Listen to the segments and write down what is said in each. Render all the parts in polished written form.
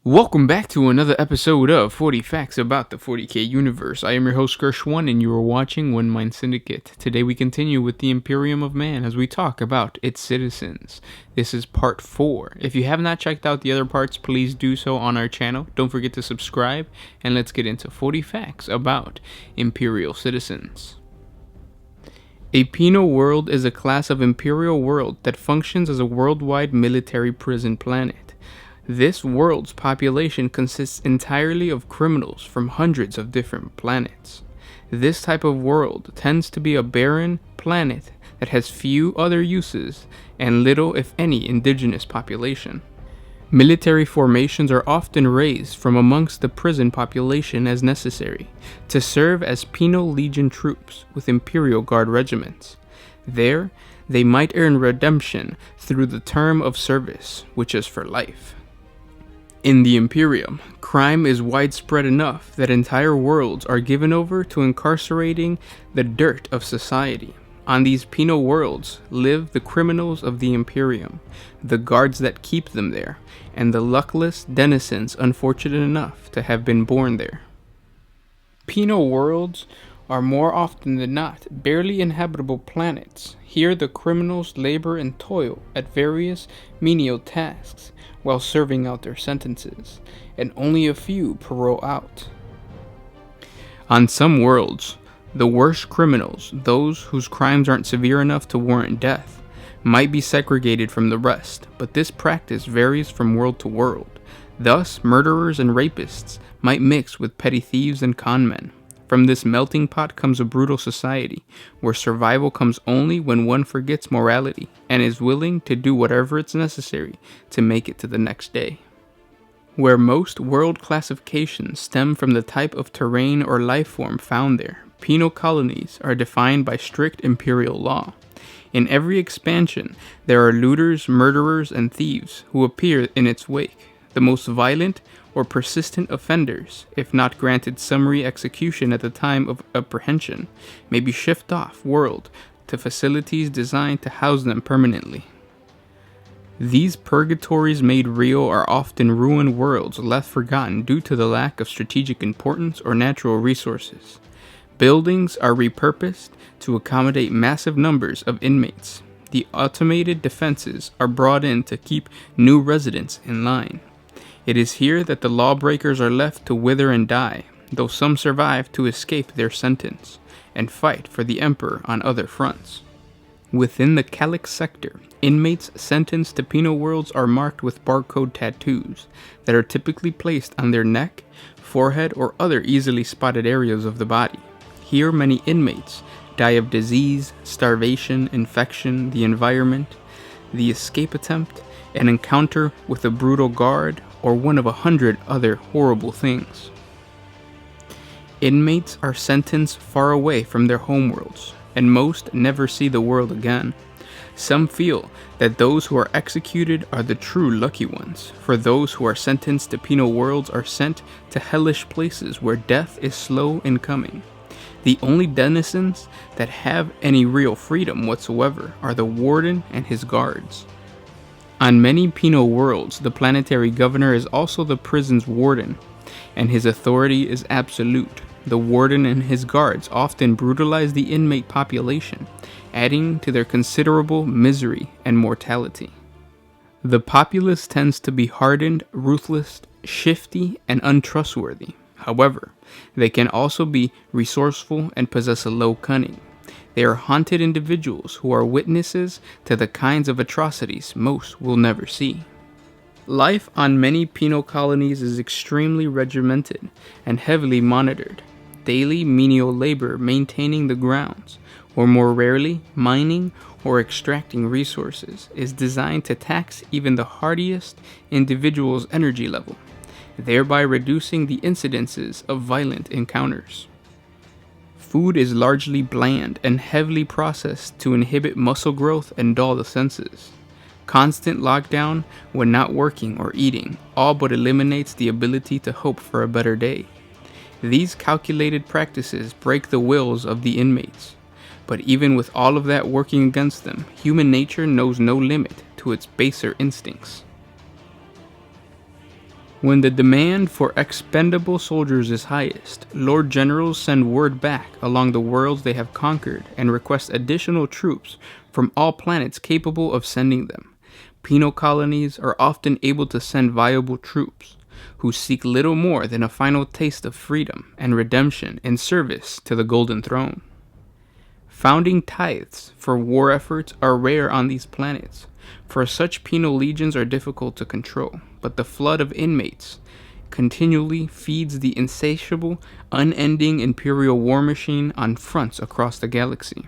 Welcome back to another episode of 40 Facts about the 40K universe. I am your host Gershwin and you are watching One Mind Syndicate. Today we continue with the Imperium of Man as we talk about its citizens. This is part 4. If you have not checked out the other parts, please do so on our channel. Don't forget to subscribe and let's get into 40 Facts about Imperial citizens. A Penal World is a class of Imperial world that functions as a worldwide military prison planet. This world's population consists entirely of criminals from hundreds of different planets. This type of world tends to be a barren planet that has few other uses and little, if any, indigenous population. Military formations are often raised from amongst the prison population as necessary to serve as penal legion troops with Imperial Guard regiments. There, they might earn redemption through the term of service, which is for life. In the Imperium, crime is widespread enough that entire worlds are given over to incarcerating the dirt of society. On these penal worlds live the criminals of the Imperium, the guards that keep them there, and the luckless denizens unfortunate enough to have been born there. Penal worlds are more often than not barely inhabitable planets. Here the criminals labor and toil at various menial tasks while serving out their sentences, and only a few parole out. On some worlds, the worst criminals, those whose crimes aren't severe enough to warrant death, might be segregated from the rest, but this practice varies from world to world. Thus, murderers and rapists might mix with petty thieves and conmen. From this melting pot comes a brutal society, where survival comes only when one forgets morality and is willing to do whatever is necessary to make it to the next day. Where most world classifications stem from the type of terrain or life form found there, penal colonies are defined by strict imperial law. In every expansion, there are looters, murderers, and thieves who appear in its wake. The most violent or persistent offenders, if not granted summary execution at the time of apprehension, may be shipped off world to facilities designed to house them permanently. These purgatories made real are often ruined worlds left forgotten due to the lack of strategic importance or natural resources. Buildings are repurposed to accommodate massive numbers of inmates. The automated defenses are brought in to keep new residents in line. It is here that the lawbreakers are left to wither and die, though some survive to escape their sentence and fight for the Emperor on other fronts. Within the Calyx sector, inmates sentenced to penal worlds are marked with barcode tattoos that are typically placed on their neck, forehead, or other easily spotted areas of the body. Here, many inmates die of disease, starvation, infection, the environment, the escape attempt, an encounter with a brutal guard, or one of 100 other horrible things. Inmates are sentenced far away from their homeworlds, and most never see the world again. Some feel that those who are executed are the true lucky ones, for those who are sentenced to penal worlds are sent to hellish places where death is slow in coming. The only denizens that have any real freedom whatsoever are the warden and his guards. On many penal worlds, the planetary governor is also the prison's warden, and his authority is absolute. The warden and his guards often brutalize the inmate population, adding to their considerable misery and mortality. The populace tends to be hardened, ruthless, shifty, and untrustworthy. However, they can also be resourceful and possess a low cunning. They are haunted individuals who are witnesses to the kinds of atrocities most will never see. Life on many penal colonies is extremely regimented and heavily monitored. Daily menial labor maintaining the grounds, or more rarely, mining or extracting resources, is designed to tax even the hardiest individual's energy level, thereby reducing the incidences of violent encounters. Food is largely bland and heavily processed to inhibit muscle growth and dull the senses. Constant lockdown when not working or eating all but eliminates the ability to hope for a better day. These calculated practices break the wills of the inmates, but even with all of that working against them, human nature knows no limit to its baser instincts. When the demand for expendable soldiers is highest, Lord Generals send word back along the worlds they have conquered and request additional troops from all planets capable of sending them. Penal colonies are often able to send viable troops, who seek little more than a final taste of freedom and redemption in service to the Golden Throne. Founding tithes for war efforts are rare on these planets, for such penal legions are difficult to control, but the flood of inmates continually feeds the insatiable, unending imperial war machine on fronts across the galaxy.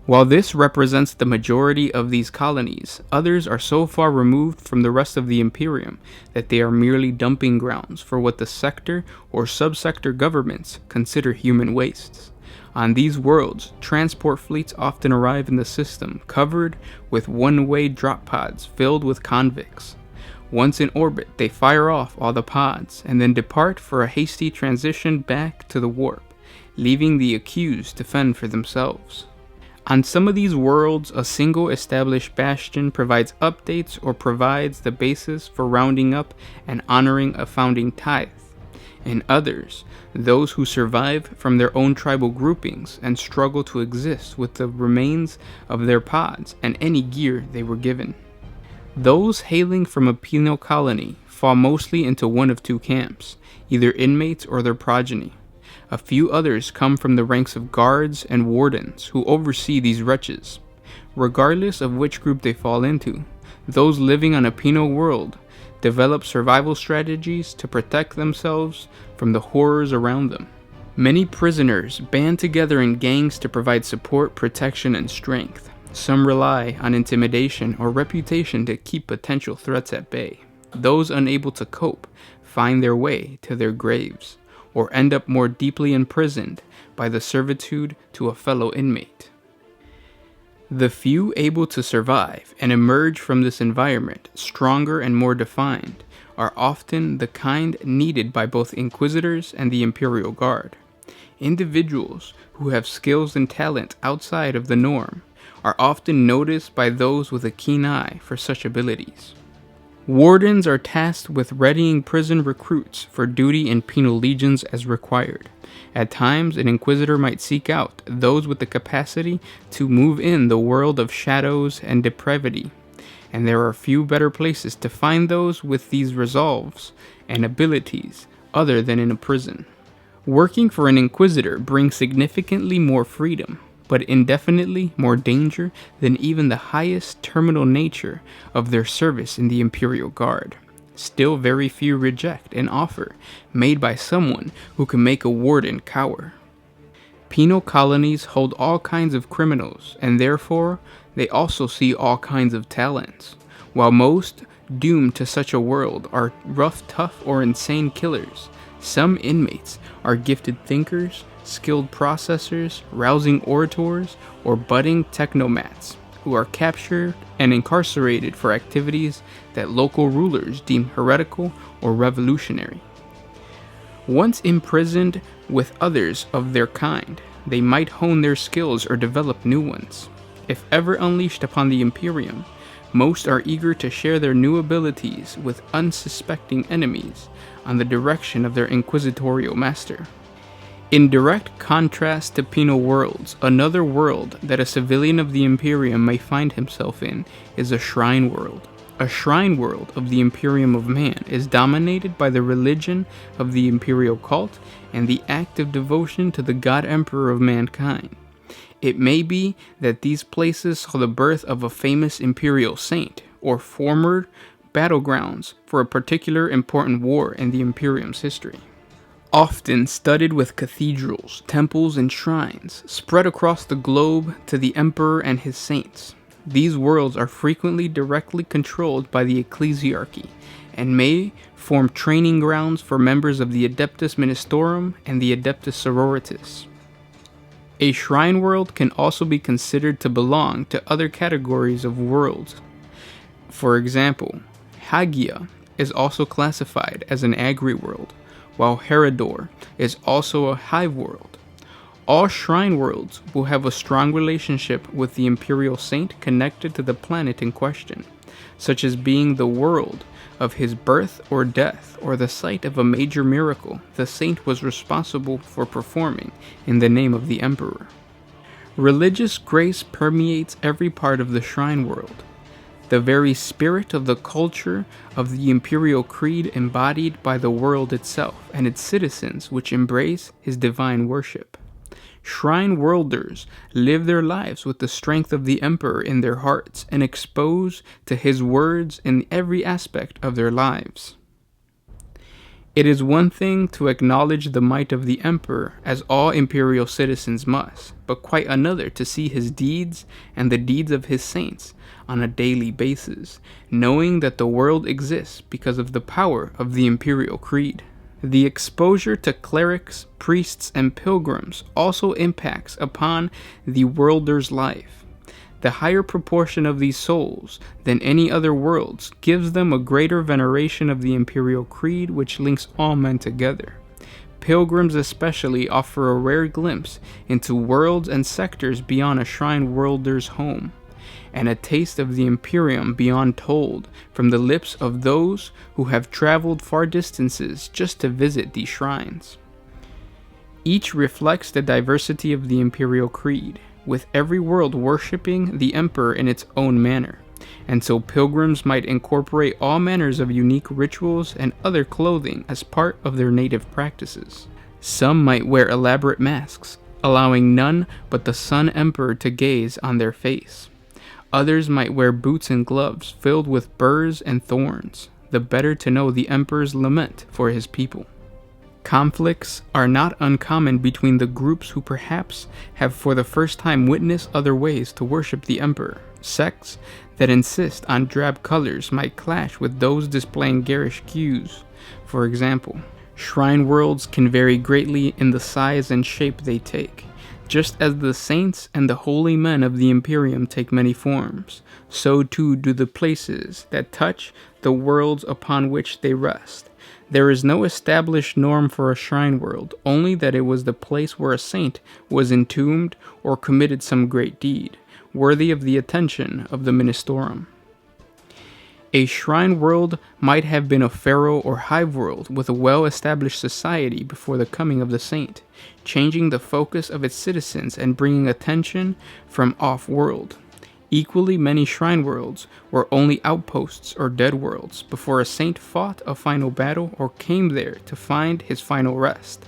While this represents the majority of these colonies, others are so far removed from the rest of the Imperium that they are merely dumping grounds for what the sector or subsector governments consider human wastes. On these worlds, transport fleets often arrive in the system covered with one-way drop pods filled with convicts. Once in orbit, they fire off all the pods and then depart for a hasty transition back to the warp, leaving the accused to fend for themselves. On some of these worlds, a single established bastion provides updates or provides the basis for rounding up and honoring a founding tithe. In others, those who survive from their own tribal groupings and struggle to exist with the remains of their pods and any gear they were given. Those hailing from a penal colony fall mostly into one of two camps, either inmates or their progeny. A few others come from the ranks of guards and wardens who oversee these wretches. Regardless of which group they fall into, those living on a penal world develop survival strategies to protect themselves from the horrors around them. Many prisoners band together in gangs to provide support, protection, and strength. Some rely on intimidation or reputation to keep potential threats at bay. Those unable to cope find their way to their graves, or end up more deeply imprisoned by the servitude to a fellow inmate. The few able to survive and emerge from this environment stronger and more defined are often the kind needed by both Inquisitors and the Imperial Guard. Individuals who have skills and talent outside of the norm are often noticed by those with a keen eye for such abilities. Wardens are tasked with readying prison recruits for duty in penal legions as required. At times, an Inquisitor might seek out those with the capacity to move in the world of shadows and depravity, and there are few better places to find those with these resolves and abilities other than in a prison. Working for an Inquisitor brings significantly more freedom, but indefinitely more danger than even the highest terminal nature of their service in the Imperial Guard. Still, very few reject an offer made by someone who can make a warden cower. Penal colonies hold all kinds of criminals, and therefore they also see all kinds of talents. While most doomed to such a world are rough, tough, or insane killers, some inmates are gifted thinkers, skilled processors, rousing orators, or budding technomats who are captured and incarcerated for activities that local rulers deem heretical or revolutionary. Once imprisoned with others of their kind, they might hone their skills or develop new ones. If ever unleashed upon the Imperium, most are eager to share their new abilities with unsuspecting enemies on the direction of their inquisitorial master. In direct contrast to penal worlds, another world that a civilian of the Imperium may find himself in is a shrine world. A shrine world of the Imperium of Man is dominated by the religion of the Imperial cult and the active devotion to the God Emperor of mankind. It may be that these places saw the birth of a famous Imperial saint, or former battlegrounds for a particular important war in the Imperium's history. Often studded with cathedrals, temples, and shrines spread across the globe to the Emperor and his saints. These worlds are frequently directly controlled by the ecclesiarchy and may form training grounds for members of the Adeptus Ministorum and the Adeptus Sororitas. A shrine world can also be considered to belong to other categories of worlds. For example, Hagia is also classified as an agri world, while Herodor is also a hive world. All shrine worlds will have a strong relationship with the imperial saint connected to the planet in question, such as being the world of his birth or death, or the site of a major miracle the saint was responsible for performing in the name of the emperor. Religious grace permeates every part of the shrine world, the very spirit of the culture of the imperial creed embodied by the world itself and its citizens which embrace his divine worship. Shrine worlders live their lives with the strength of the emperor in their hearts and exposed to his words in every aspect of their lives. It is one thing to acknowledge the might of the emperor, as all imperial citizens must, but quite another to see his deeds and the deeds of his saints on a daily basis, knowing that the world exists because of the power of the imperial creed. The exposure to clerics, priests, and pilgrims also impacts upon the worlder's life. The higher proportion of these souls than any other worlds gives them a greater veneration of the imperial creed which links all men together. Pilgrims especially offer a rare glimpse into worlds and sectors beyond a shrine worlder's home, and a taste of the Imperium beyond told from the lips of those who have traveled far distances just to visit these shrines. Each reflects the diversity of the imperial creed, with every world worshipping the emperor in its own manner, and so pilgrims might incorporate all manners of unique rituals and other clothing as part of their native practices. Some might wear elaborate masks, allowing none but the Sun Emperor to gaze on their face. Others might wear boots and gloves filled with burrs and thorns, the better to know the emperor's lament for his people. Conflicts are not uncommon between the groups who perhaps have for the first time witnessed other ways to worship the emperor. Sects that insist on drab colors might clash with those displaying garish hues. For example, shrine worlds can vary greatly in the size and shape they take. Just as the saints and the holy men of the Imperium take many forms, so too do the places that touch the worlds upon which they rest. There is no established norm for a shrine world, only that it was the place where a saint was entombed or committed some great deed, worthy of the attention of the Ministorum. A shrine world might have been a pharaoh or hive world with a well-established society before the coming of the saint, changing the focus of its citizens and bringing attention from off-world. Equally many shrine worlds were only outposts or dead worlds before a saint fought a final battle or came there to find his final rest.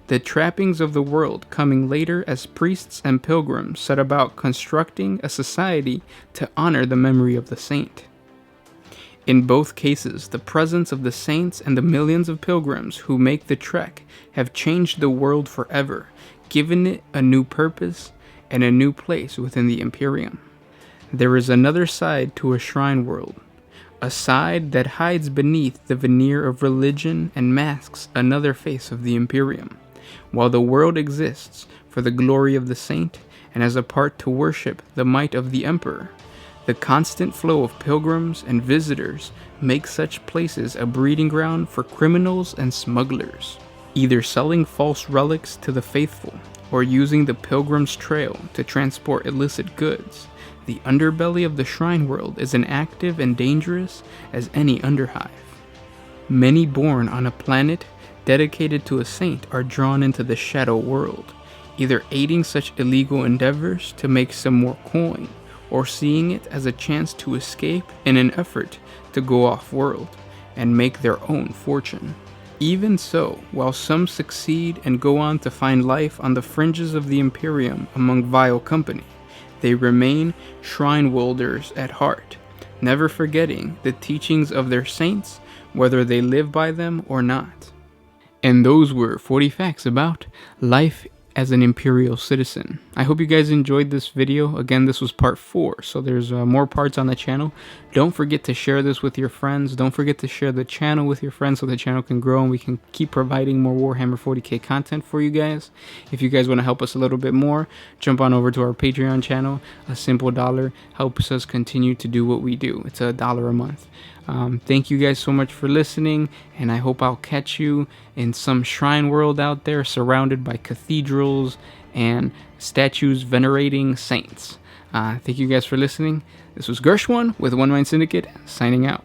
The trappings of the world coming later as priests and pilgrims set about constructing a society to honor the memory of the saint. In both cases, the presence of the saints and the millions of pilgrims who make the trek have changed the world forever, given it a new purpose and a new place within the Imperium. There is another side to a shrine world, a side that hides beneath the veneer of religion and masks another face of the Imperium. While the world exists for the glory of the saint and as a part to worship the might of the emperor, the constant flow of pilgrims and visitors makes such places a breeding ground for criminals and smugglers, either selling false relics to the faithful or using the pilgrim's trail to transport illicit goods. The underbelly of the shrine world is as active and dangerous as any underhive. Many born on a planet dedicated to a saint are drawn into the shadow world, either aiding such illegal endeavors to make some more coin, or seeing it as a chance to escape in an effort to go off-world and make their own fortune. Even so, while some succeed and go on to find life on the fringes of the Imperium among vile company, they remain shrine worlders at heart, never forgetting the teachings of their saints, whether they live by them or not. And those were 40 facts about life as an Imperial citizen. I hope you guys enjoyed this video. Again, this was part 4, so there's more parts on the channel. Don't forget to share this with your friends. Don't forget to share the channel with your friends so the channel can grow and we can keep providing more Warhammer 40K content for you guys. If you guys want to help us a little bit more, jump on over to our Patreon channel. A simple $1 helps us continue to do what we do. It's $1 a month. Thank you guys so much for listening, and I hope I'll catch you in some shrine world out there surrounded by cathedrals cathedrals and statues venerating saints. Thank you guys for listening. This was Gershwin with One Mind Syndicate, signing out.